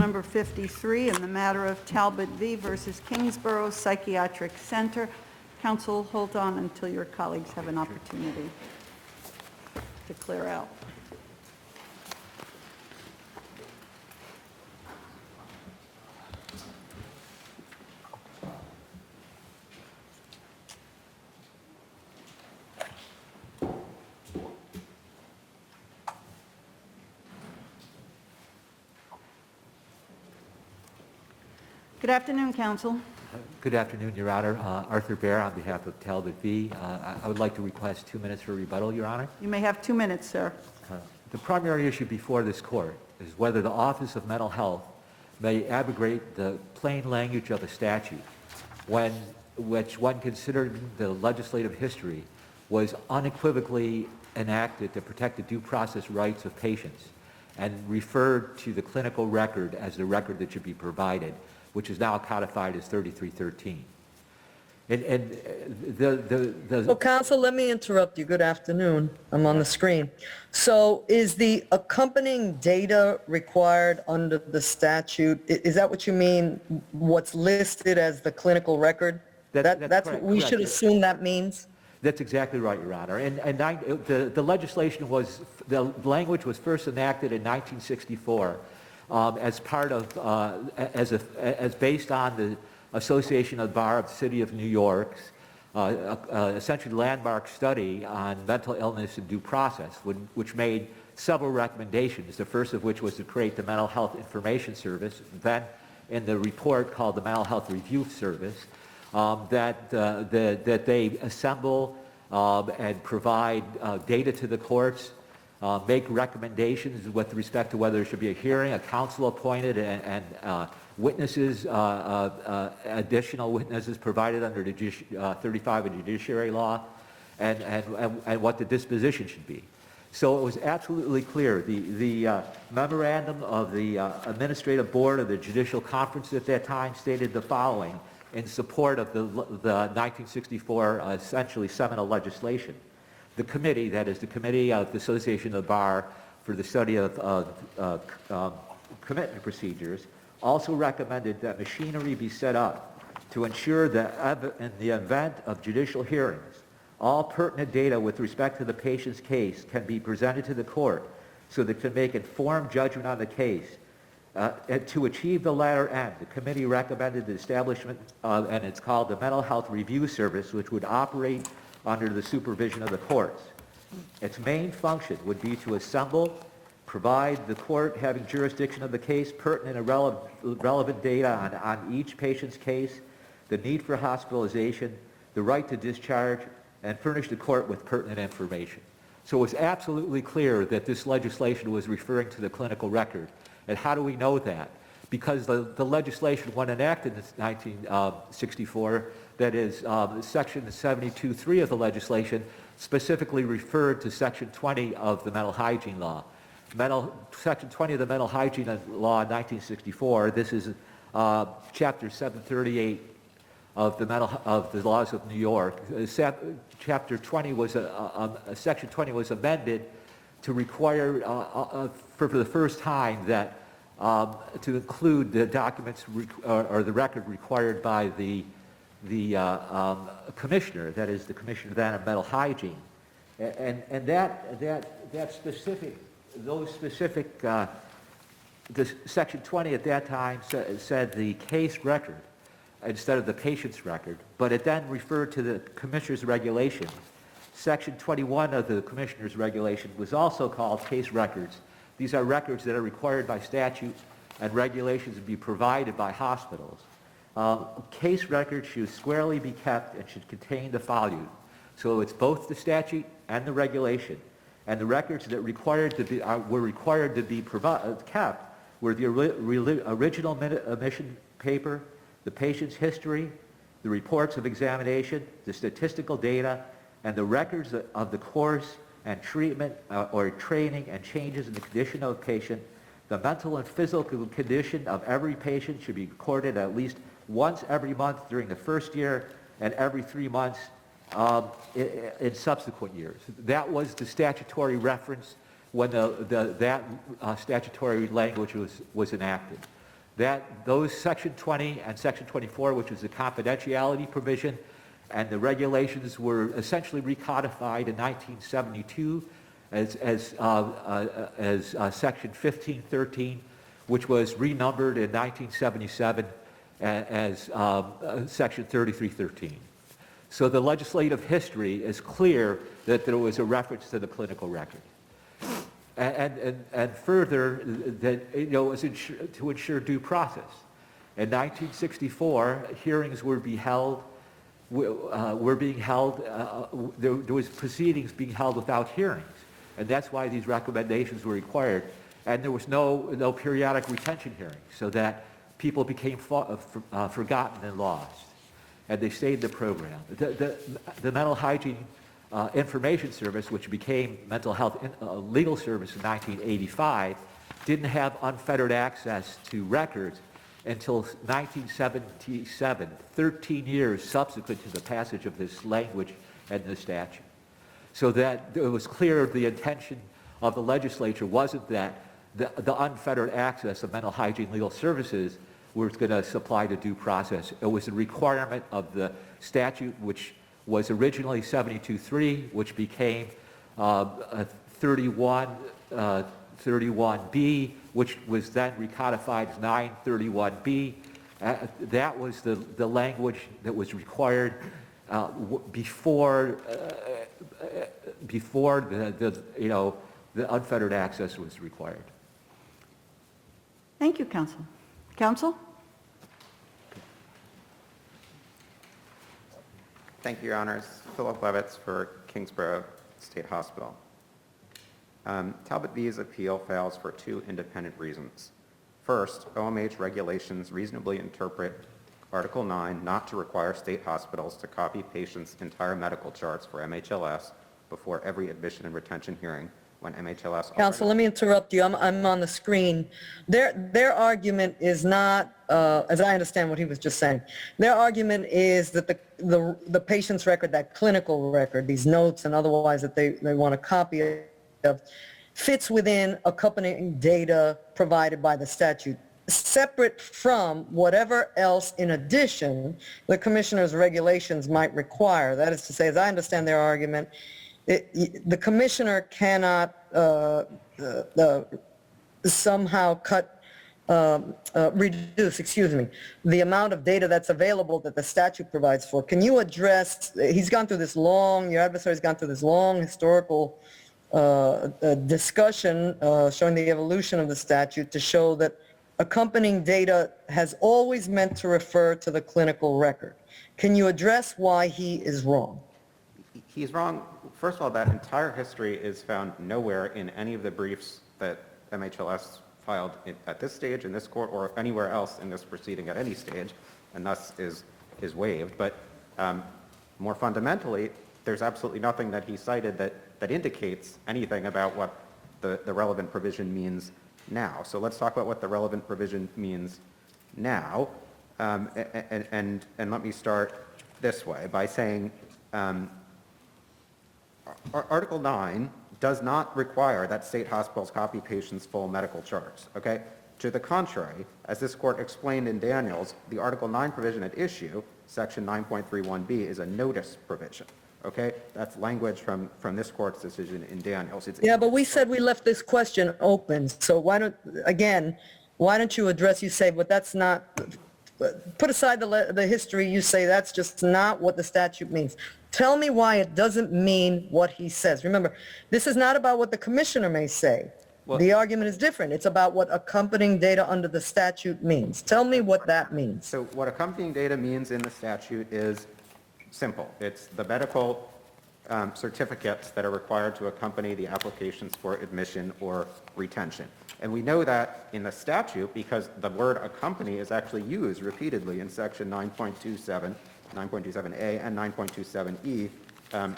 number 53 in the Matter of Talbot V versus Kingsboro Psychiatric Center. Counsel, hold on until your colleagues have an opportunity to clear out. Good afternoon, counsel. Good afternoon, Your Honor. Arthur Baer on behalf of Talbot V. I would like to request 2 minutes for rebuttal, Your Honor. You may have 2 minutes, sir. The primary issue before this court is whether the Office of Mental Health may abrogate the plain language of a statute which, when considering the legislative history, was unequivocally enacted to protect the due process rights of patients and referred to the clinical record as the record that should be provided, which is now codified as 3313. So, counsel, let me interrupt you. Good afternoon. I'm on the screen. So is the accompanying data required under the statute? Is that what you mean, what's listed as the clinical record? That's correct, what we should correct. assume that means? That's exactly right, Your Honor. The legislation was, the language was first enacted in 1964 as part of, as based on the Association of the Bar of the City of New York's essentially landmark study on mental illness and due process, which made several recommendations, the first of which was to create the Mental Health Information Service, then in the report called the Mental Health Review Service, that they assemble and provide data to the courts, make recommendations with respect to whether there should be a hearing, a counsel appointed, and witnesses, additional witnesses provided under the 35 of Judiciary Law, and what the disposition should be. So it was absolutely clear. The memorandum of the Administrative Board of the Judicial Conference at that time stated the following in support of the 1964 essentially seminal legislation. The committee, that is the Committee of the Association of the Bar for the Study of Commitment Procedures, also recommended that machinery be set up to ensure that in the event of judicial hearings, all pertinent data with respect to the patient's case can be presented to the court so that it can make informed judgment on the case. And to achieve the latter end, the committee recommended the establishment of, and it's called the Mental Health Review Service, which would operate under the supervision of the courts. Its main function would be to assemble, provide the court having jurisdiction of the case pertinent and relevant data on each patient's case, the need for hospitalization, the right to discharge, and furnish the court with pertinent information. So it was absolutely clear that this legislation was referring to the clinical record. And how do we know that? Because the legislation, when enacted in 1964, that is Section 72.3 of the legislation, specifically referred to Section 20 of the Mental Hygiene Law. Section 20 of the Mental Hygiene Law in 1964, this is Chapter 738 of the Laws of New York. Chapter 20 was, Section 20 was amended to require, for the first time, that to include the documents or the record required by the commissioner, that is the commissioner then of mental hygiene, and those specific, the Section 20 at that time said the case record instead of the patient's record, but it then referred to the commissioner's regulation. Section 21 of the commissioner's regulation was also called case records. These are records that are required by statute and regulations to be provided by hospitals. Case records should squarely be kept and should contain the following. So it's both the statute and the regulation. And the records that were required to be kept were the original admission paper, the patient's history, the reports of examination, the statistical data, and the records of the course and treatment or training and changes in the condition of a patient. The mental and physical condition of every patient should be recorded at least once every month during the first year and every 3 months in subsequent years. That was the statutory reference when that statutory language was enacted. those Section 20 and Section 24, which is the confidentiality provision, and the regulations were essentially recodified in 1972 as Section 1513, which was renumbered in 1977 as Section 3313. So the legislative history is clear that there was a reference to the clinical record. And further, that it was to ensure due process. In 1964, hearings were being held. There was proceedings being held without hearings, and that's why these recommendations were required. And there was no periodic retention hearings, so that people became forgotten and lost, and they stayed in the program. The Mental Hygiene Information Service, which became Mental Health Legal Service in 1985, didn't have unfettered access to records until 1977, 13 years subsequent to the passage of this language and the statute. So that it was clear the intention of the legislature wasn't that the unfettered access of mental hygiene legal services was going to supply to due process. It was a requirement of the statute, which was originally 72.3, which became 31B, which was then recodified as 931B. That was the language that was required before the unfettered access was required. Thank you, Counsel. Counsel? Thank you, Your Honors. Philip Levitz for Kingsboro State Hospital. Talbot V's appeal fails for two independent reasons. First, OMH regulations reasonably interpret Article 9 not to require state hospitals to copy patients' entire medical charts for MHLS before every admission and retention hearing when MHLS... Counsel, let me interrupt you. I'm on the screen. Their argument is not, as I understand what he was just saying, their argument is that the patient's record, that clinical record, these notes and otherwise that they want a copy of, fits within accompanying data provided by the statute, separate from whatever else in addition the commissioner's regulations might require. That is to say, as I understand their argument, the commissioner cannot somehow reduce, the amount of data that's available that the statute provides for. Can you address, he's gone through this long, your adversary's gone through this long historical discussion showing the evolution of the statute to show that accompanying data has always meant to refer to the clinical record. Can you address why he is wrong? He's wrong. First of all, that entire history is found nowhere in any of the briefs that MHLS filed at this stage in this court or anywhere else in this proceeding at any stage, and thus is waived. But more fundamentally, there's absolutely nothing that he cited that indicates anything about what the relevant provision means now. So let's talk about what the relevant provision means now. And let me start this way by saying Article 9 does not require that state hospitals copy patients' full medical charts, okay? To the contrary, as this court explained in Daniels, the Article 9 provision at issue, Section 9.31b, is a notice provision, okay? That's language from this court's decision in Daniels. Yeah, but we said we left this question open, so why don't you address, you say, but that's not, put aside the history, you say that's just not what the statute means. Tell me why it doesn't mean what he says. Remember, this is not about what the commissioner may say. Well, the argument is different. It's about what accompanying data under the statute means. Tell me what that means. So what accompanying data means in the statute is simple. It's the medical certificates that are required to accompany the applications for admission or retention. And we know that in the statute because the word accompany is actually used repeatedly in Section 9.27, 9.27a and 9.27e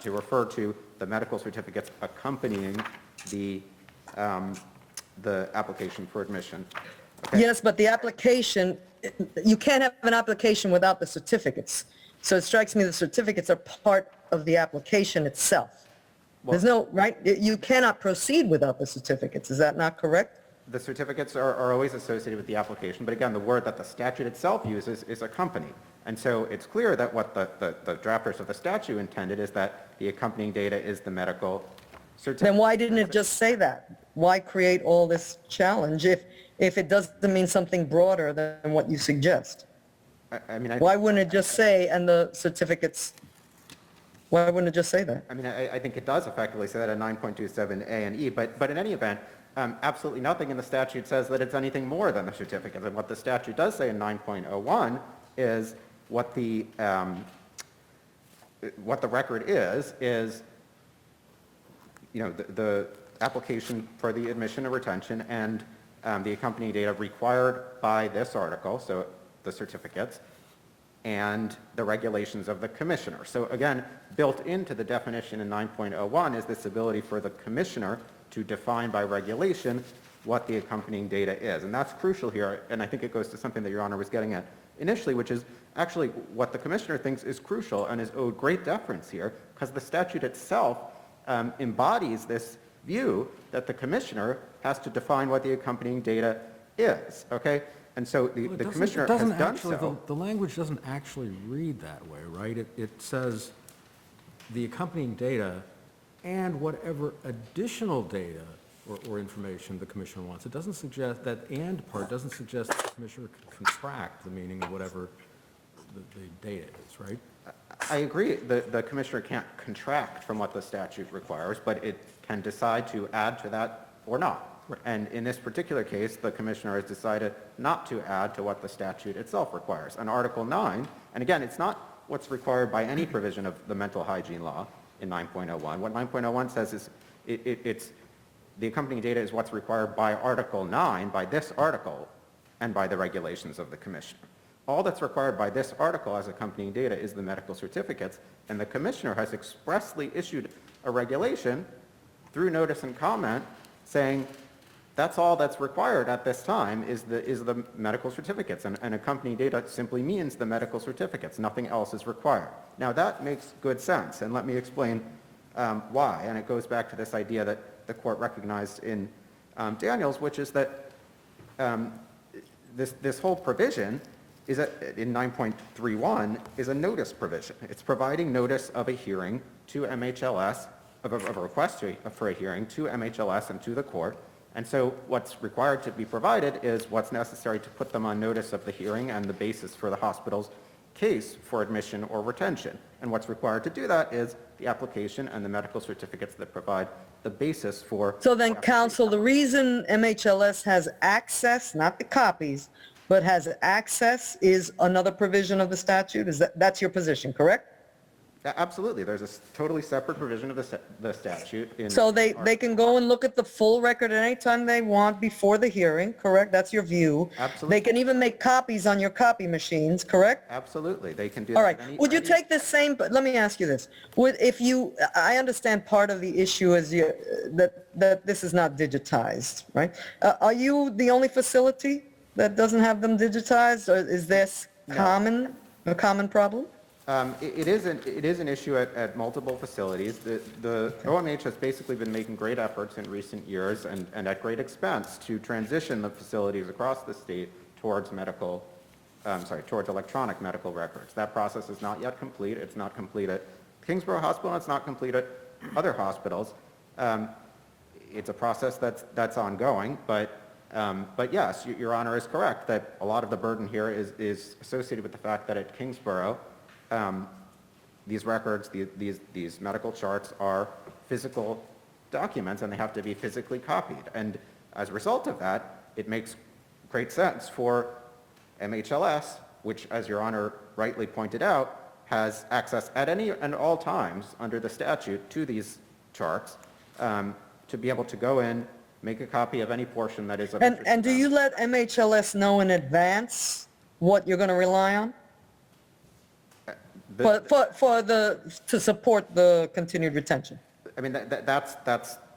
to refer to the medical certificates accompanying the application for admission. Okay? Yes, but the application, you can't have an application without the certificates. So it strikes me the certificates are part of the application itself. Well, There's no, right? You cannot proceed without the certificates. Is that not correct? the certificates are always associated with the application, but again, the word that the statute itself uses is accompany. And so it's clear that what the drafters of the statute intended is that the accompanying data is the medical certificate. Then why didn't it just say that? Why create all this challenge if it doesn't mean something broader than what you suggest? I mean, Why wouldn't it just say, and the certificates, why wouldn't it just say that? I mean, I think it does effectively say that in 9.27A and E, but in any event, absolutely nothing in the statute says that it's anything more than the certificate. And what the statute does say in 9.01 is what the record is, you know, the application for the admission or retention and the accompanying data required by this article, so the certificates, and the regulations of the commissioner. So again, built into the definition in 9.01 is this ability for the commissioner to define by regulation what the accompanying data is. And that's crucial here, and I think it goes to something that Your Honor was getting at initially, which is actually what the commissioner thinks is crucial and is owed great deference here, because the statute itself embodies this view that the commissioner has to define what the accompanying data is, okay? And so the commissioner has done so. The language doesn't actually read that way, right? It says the accompanying data and whatever additional data or information the commissioner wants. It doesn't suggest, that "and" part doesn't suggest the commissioner can contract the meaning of whatever the data is, right? I agree, the commissioner can't contract from what the statute requires, but it can decide to add to that or not. Right. And in this particular case, the commissioner has decided not to add to what the statute itself requires. And Article 9, and again, it's not what's required by any provision of the mental hygiene law in 9.01. What 9.01 says is it's the accompanying data is what's required by Article 9, by this article, and by the regulations of the commissioner. All that's required by this article as accompanying data is the medical certificates, and the commissioner has expressly issued a regulation through notice and comment saying that's all that's required at this time is the medical certificates, and accompanying data simply means the medical certificates. Nothing else is required. Now that makes good sense, and let me explain why. And it goes back to this idea that the court recognized in Daniels, which is that this whole provision is in 9.31 is a notice provision. It's providing notice of a hearing to MHLS, of a request for a hearing to MHLS and to the court. And so what's required to be provided is what's necessary to put them on notice of the hearing and the basis for the hospital's case for admission or retention. And what's required to do that is the application and the medical certificates that provide the basis for. So then, counsel, the reason MHLS has access, not the copies, but has access is another provision of the statute? That's your position, correct? Absolutely. There's a totally separate provision of the statute. So they can go and look at the full record at any time they want before the hearing, correct? That's your view. Absolutely. They can even make copies on your copy machines, correct? Absolutely. They can do All that. right. Would you take the same, but let me ask you this. I understand part of the issue is that this is not digitized, right? Are you the only facility that doesn't have them digitized, or is this a common problem? It is an issue at multiple facilities. The OMH has basically been making great efforts in recent years and at great expense to transition the facilities across the state towards towards electronic medical records. That process is not yet complete. It's not complete at Kingsboro Hospital, and it's not complete at other hospitals. It's a process that's ongoing, but yes, Your Honor is correct that a lot of the burden here is associated with the fact that at Kingsboro, these records, these medical charts are physical documents, and they have to be physically copied. And as a result of that, it makes great sense for MHLS, which, as Your Honor rightly pointed out, has access at any and all times under the statute to these charts, to be able to go in, make a copy of any portion that is of interest. And do you let MHLS know in advance what you're going to rely on? To support the continued retention? I mean, that's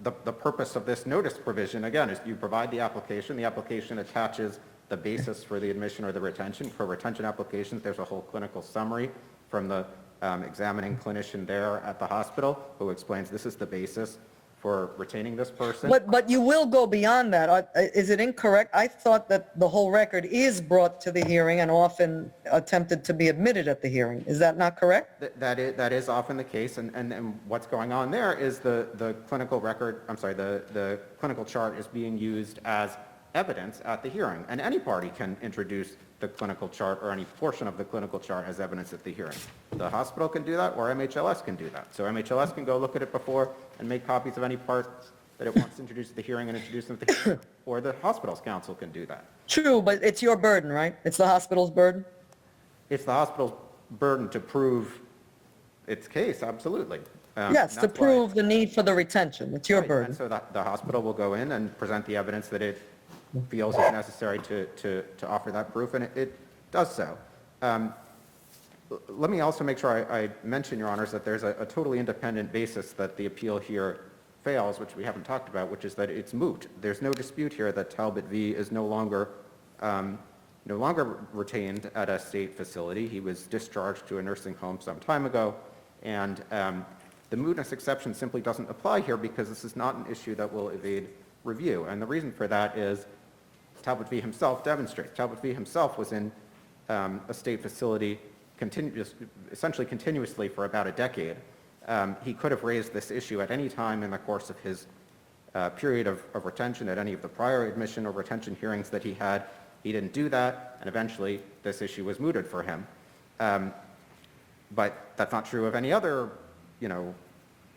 the purpose of this notice provision, again, is you provide the application attaches the basis for the admission or the retention. For retention applications, there's a whole clinical summary from the examining clinician there at the hospital who explains this is the basis for retaining this person. But you will go beyond that. Is it incorrect? I thought that the whole record is brought to the hearing and often attempted to be admitted at the hearing. Is that not correct? That is often the case, and what's going on there is the clinical record, I'm sorry, the clinical chart is being used as evidence at the hearing, and any party can introduce the clinical chart or any portion of the clinical chart as evidence at the hearing. The hospital can do that, or MHLS can do that. So MHLS can go look at it before and make copies of any parts that it wants to introduce at the hearing and introduce them at the hearing, or the hospital's counsel can do that. True, but it's your burden, right? It's the hospital's burden? It's the hospital's burden to prove its case, absolutely. Yes, to That's why- prove the need for the retention. It's your Right, burden. and so the hospital will go in and present the evidence that it feels is necessary to offer that proof, and it does so. Let me also make sure I mention, Your Honors, that there's a totally independent basis that the appeal here fails, which we haven't talked about, which is that it's moot. There's no dispute here that Talbot V is no longer retained at a state facility. He was discharged to a nursing home some time ago, and the mootness exception simply doesn't apply here because this is not an issue that will evade review. And the reason for that is Talbot V himself demonstrates. Talbot V himself was in a state facility essentially continuously for about a decade. He could have raised this issue at any time in the course of his period of retention at any of the prior admission or retention hearings that he had. He didn't do that, and eventually this issue was mooted for him. But that's not true of any other,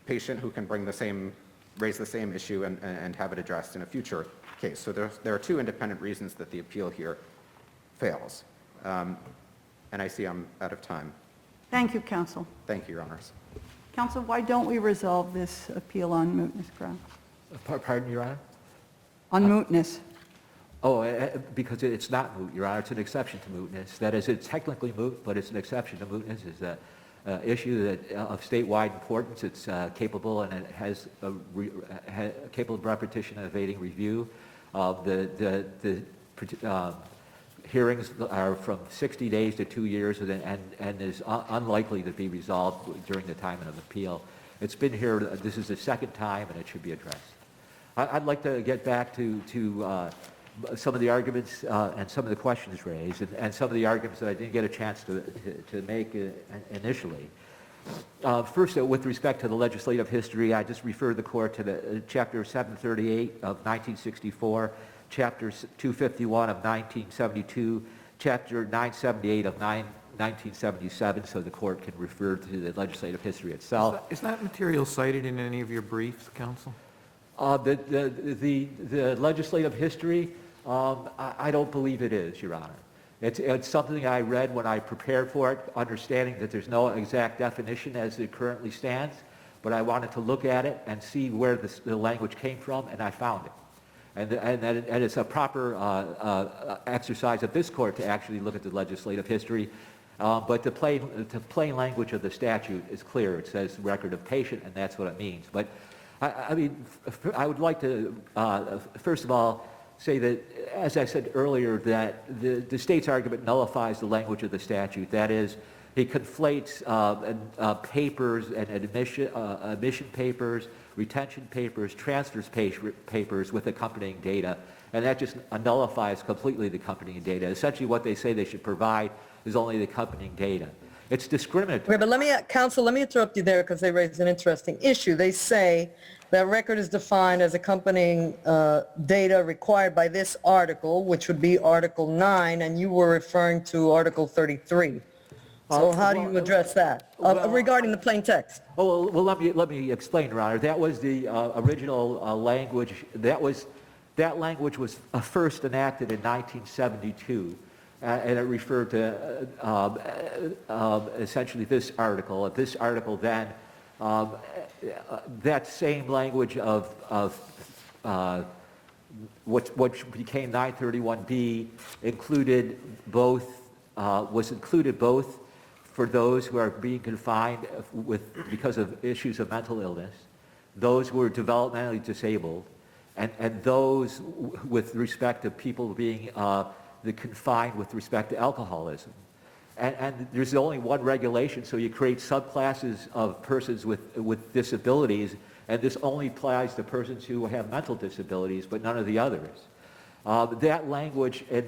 patient who can raise the same issue and have it addressed in a future case. So there are two independent reasons that the appeal here fails. And I see I'm out of time. Thank you, counsel. Thank you, Your Honors. Counsel, why don't we resolve this appeal on mootness grounds? Pardon, Your Honor? On mootness? Because it's not moot, Your Honor. It's an exception to mootness. That is, it's technically moot, but it's an exception to mootness. It's an issue of statewide importance. It's capable, and it has capable of repetition and evading review. The hearings are from 60 days to 2 years and is unlikely to be resolved during the time of appeal. It's been here, this is the second time, and it should be addressed. I'd like to get back to some of the arguments and some of the questions raised, and some of the arguments that I didn't get a chance to make initially. First, with respect to the legislative history, I just refer the court to the Chapter 738 of 1964, Chapter 251 of 1972, Chapter 978 of 1977, so the court can refer to the legislative history itself. Is that material cited in any of your briefs, counsel? The legislative history, I don't believe it is, Your Honor. It's something I read when I prepared for it, understanding that there's no exact definition as it currently stands, but I wanted to look at it and see where the language came from, and I found it. And it's a proper exercise of this court to actually look at the legislative history. But the plain language of the statute is clear. It says record of patient, and that's what it means. But I would like to, first of all, say that, as I said earlier, that the state's argument nullifies the language of the statute. That is, it conflates papers and admission papers, retention papers, transfers papers with accompanying data, and that just nullifies completely the accompanying data. Essentially, what they say they should provide is only the accompanying data. It's discriminatory. Okay, but counsel, let me interrupt you there because they raised an interesting issue. They say that record is defined as accompanying data required by this article, which would be Article 9, and you were referring to Article 33. So how do you address that regarding the plain text? Well, let me explain, Your Honor. That was the original language. That language was first enacted in 1972, and it referred to essentially this article. This article then, that same language of what became 931B included both for those who are being confined because of issues of mental illness, those who are developmentally disabled, and those with respect to people being confined with respect to alcoholism. And there's only one regulation, so you create subclasses of persons with disabilities, and this only applies to persons who have mental disabilities, but none of the others. That language in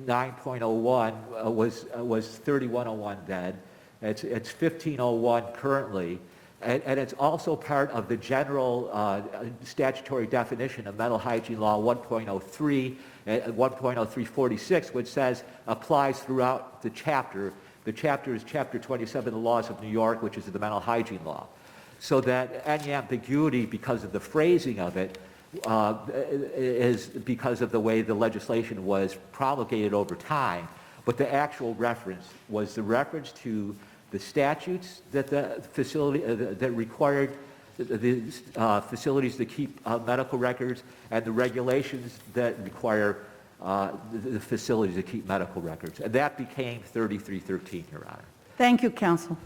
9.01 was 3101 then. It's 1501 currently, and it's also part of the general statutory definition of mental hygiene law 1.03 and 1.0346, which says applies throughout the chapter. The chapter is Chapter 27 of the Laws of New York, which is the mental hygiene law. So that any ambiguity because of the phrasing of it is because of the way the legislation was promulgated over time, but the actual reference was the reference to the statutes that the facility that required the facilities to keep medical records, and the regulations that require the facilities to keep medical records, and that became 3313, Your Honor. Thank you, counsel.